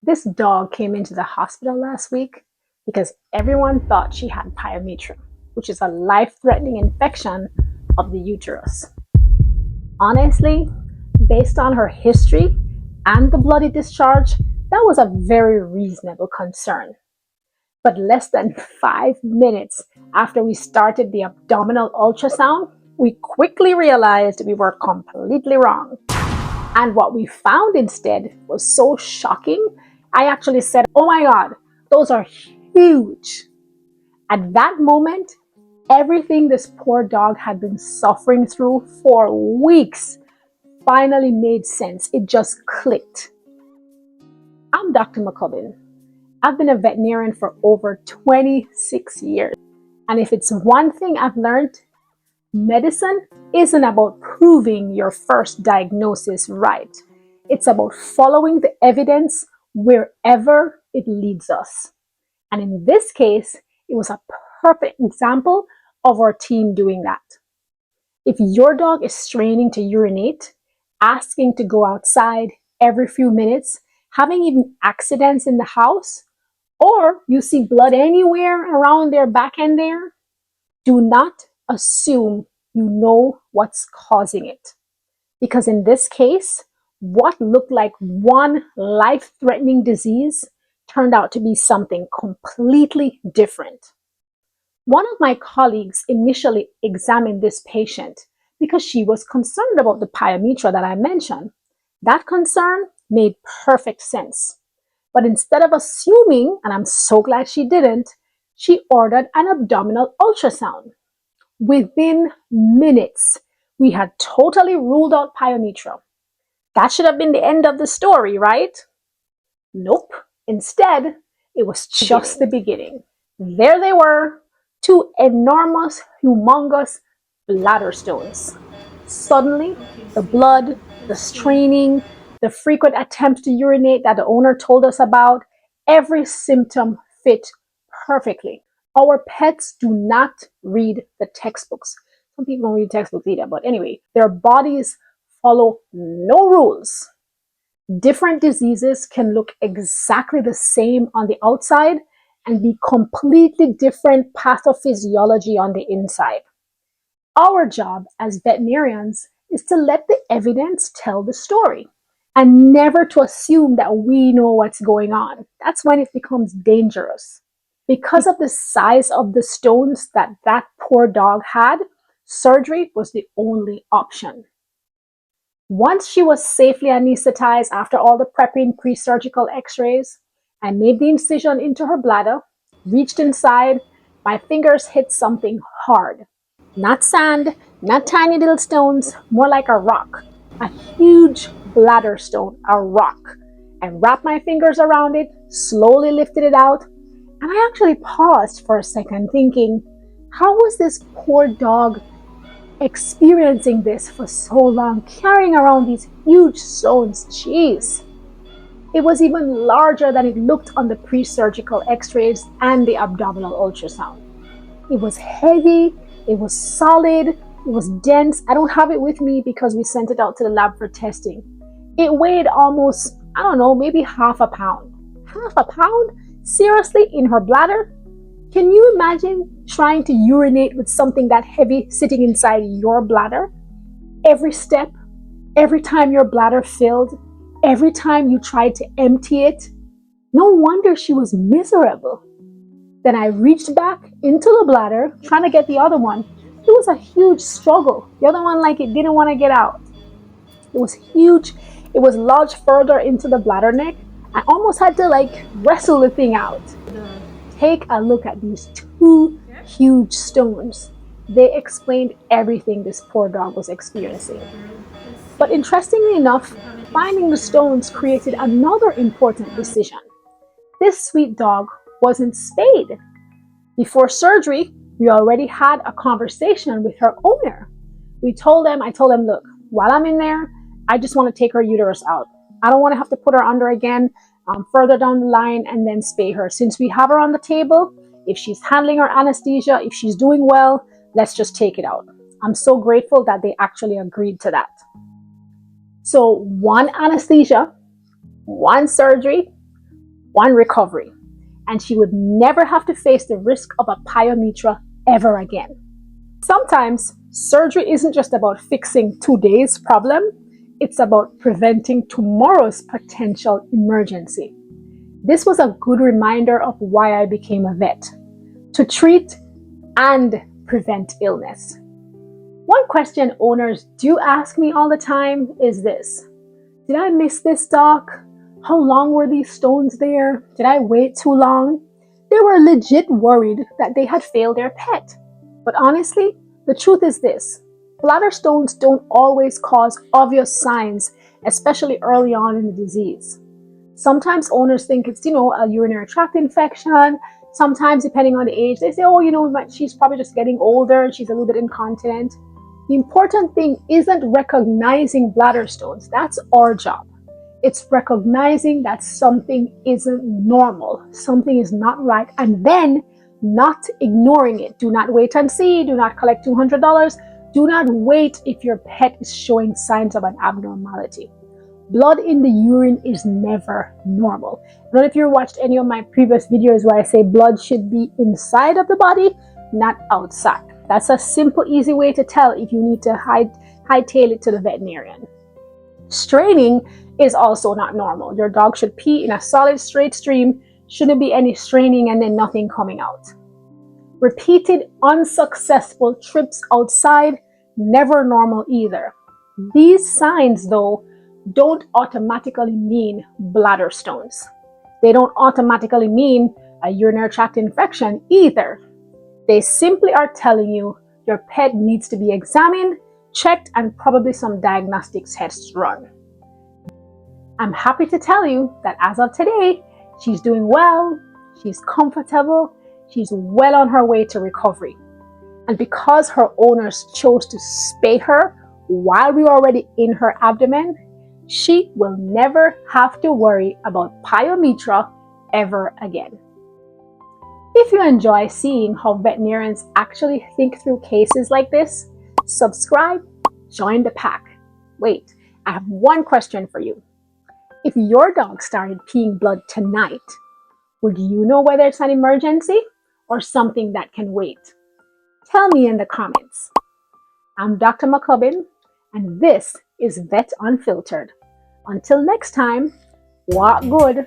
This dog came into the hospital last week because everyone thought she had Pyometra, which is a life-threatening infection of the uterus. Honestly, based on her history and the bloody discharge, that was a very reasonable concern. But less than 5 minutes after we started the abdominal ultrasound, we quickly realized we were completely wrong. And what we found instead was so shocking, I actually said, "Oh my God, those are huge." At that moment, everything this poor dog had been suffering through for weeks finally made sense. It just clicked. I'm Dr. McCubbin. I've been a veterinarian for over 26 years. And if it's one thing I've learned, medicine isn't about proving your first diagnosis right. It's about following the evidence wherever it leads us. And in this case, it was a perfect example of our team doing that. If your dog is straining to urinate, asking to go outside every few minutes, having even accidents in the house, or you see blood anywhere around their back end there, do not assume you know what's causing it. Because in this case, what looked like one life-threatening disease turned out to be something completely different. One of my colleagues initially examined this patient because she was concerned about the pyometra that I mentioned. That concern made perfect sense. But instead of assuming, and I'm so glad she didn't, she ordered an abdominal ultrasound. Within minutes, we had totally ruled out pyometra. That should have been the end of the story, right? Nope. Instead, it was just the beginning. There they were, two enormous, humongous bladder stones. Suddenly, the blood, the straining, the frequent attempts to urinate that the owner told us about, every symptom fit perfectly. Our pets do not read the textbooks. Some people don't read textbooks either, but anyway, their bodies follow no rules. Different diseases can look exactly the same on the outside and be completely different pathophysiology on the inside. Our job as veterinarians is to let the evidence tell the story and never to assume that we know what's going on. That's when it becomes dangerous. Because of the size of the stones that poor dog had, surgery was the only option. Once she was safely anesthetized after all the prepping pre-surgical x-rays, I made the incision into her bladder, reached inside, my fingers hit something hard. Not sand, not tiny little stones, more like a rock. A huge bladder stone, a rock. I wrapped my fingers around it, slowly lifted it out, and I actually paused for a second thinking, how was this poor dog experiencing this for so long, carrying around these huge stones? Jeez. It was even larger than it looked on the pre-surgical x-rays and the abdominal ultrasound. It was heavy, it was solid, it was dense. I don't have it with me because we sent it out to the lab for testing. It weighed almost, I don't know, maybe half a pound. Half a pound? Seriously, in her bladder? Can you imagine trying to urinate with something that heavy sitting inside your bladder? Every step, every time your bladder filled, every time you tried to empty it, no wonder she was miserable. Then I reached back into the bladder, trying to get the other one. It was a huge struggle. The other one, like, it didn't want to get out. It was huge. It was lodged further into the bladder neck. I almost had to, like, wrestle the thing out. Take a look at these two huge stones. They explained everything this poor dog was experiencing. But interestingly enough, finding the stones created another important decision. This sweet dog wasn't spayed. Before surgery, we already had a conversation with her owner. I told them, look, while I'm in there, I just want to take her uterus out. I don't want to have to put her under again further down the line and then spay her. Since we have her on the table, if she's handling her anesthesia, if she's doing well, let's just take it out. I'm so grateful that they actually agreed to that. So one anesthesia, one surgery, one recovery, and she would never have to face the risk of a pyometra ever again. Sometimes surgery isn't just about fixing today's problem, it's about preventing tomorrow's potential emergency. This was a good reminder of why I became a vet, to treat and prevent illness. One question owners do ask me all the time is this: did I miss this, doc? How long were these stones there? Did I wait too long? They were legit worried that they had failed their pet. But honestly, the truth is this: bladder stones don't always cause obvious signs, especially early on in the disease. Sometimes owners think it's, a urinary tract infection. Sometimes, depending on the age, they say, she's probably just getting older, she's a little bit incontinent. The important thing isn't recognizing bladder stones. That's our job. It's recognizing that something isn't normal, something is not right, and then not ignoring it. Do not wait and see. Do not collect $200. Do not wait if your pet is showing signs of an abnormality. Blood in the urine is never normal. I don't know if you watched any of my previous videos where I say blood should be inside of the body, not outside. That's a simple, easy way to tell if you need to hightail it to the veterinarian. Straining is also not normal. Your dog should pee in a solid, straight stream. Shouldn't be any straining and then nothing coming out. Repeated unsuccessful trips outside, never normal either. These signs, though, don't automatically mean bladder stones. They don't automatically mean a urinary tract infection either. They simply are telling you your pet needs to be examined, checked, and probably some diagnostic tests run. I'm happy to tell you that as of today, she's doing well, she's comfortable, she's well on her way to recovery. And because her owners chose to spay her while we were already in her abdomen, she will never have to worry about pyometra ever again. If you enjoy seeing how veterinarians actually think through cases like this, subscribe, join the pack. Wait, I have one question for you. If your dog started peeing blood tonight, would you know whether it's an emergency or something that can wait? Tell me in the comments. I'm Dr. McCubbin, and this is Vet Unfiltered. Until next time, walk good.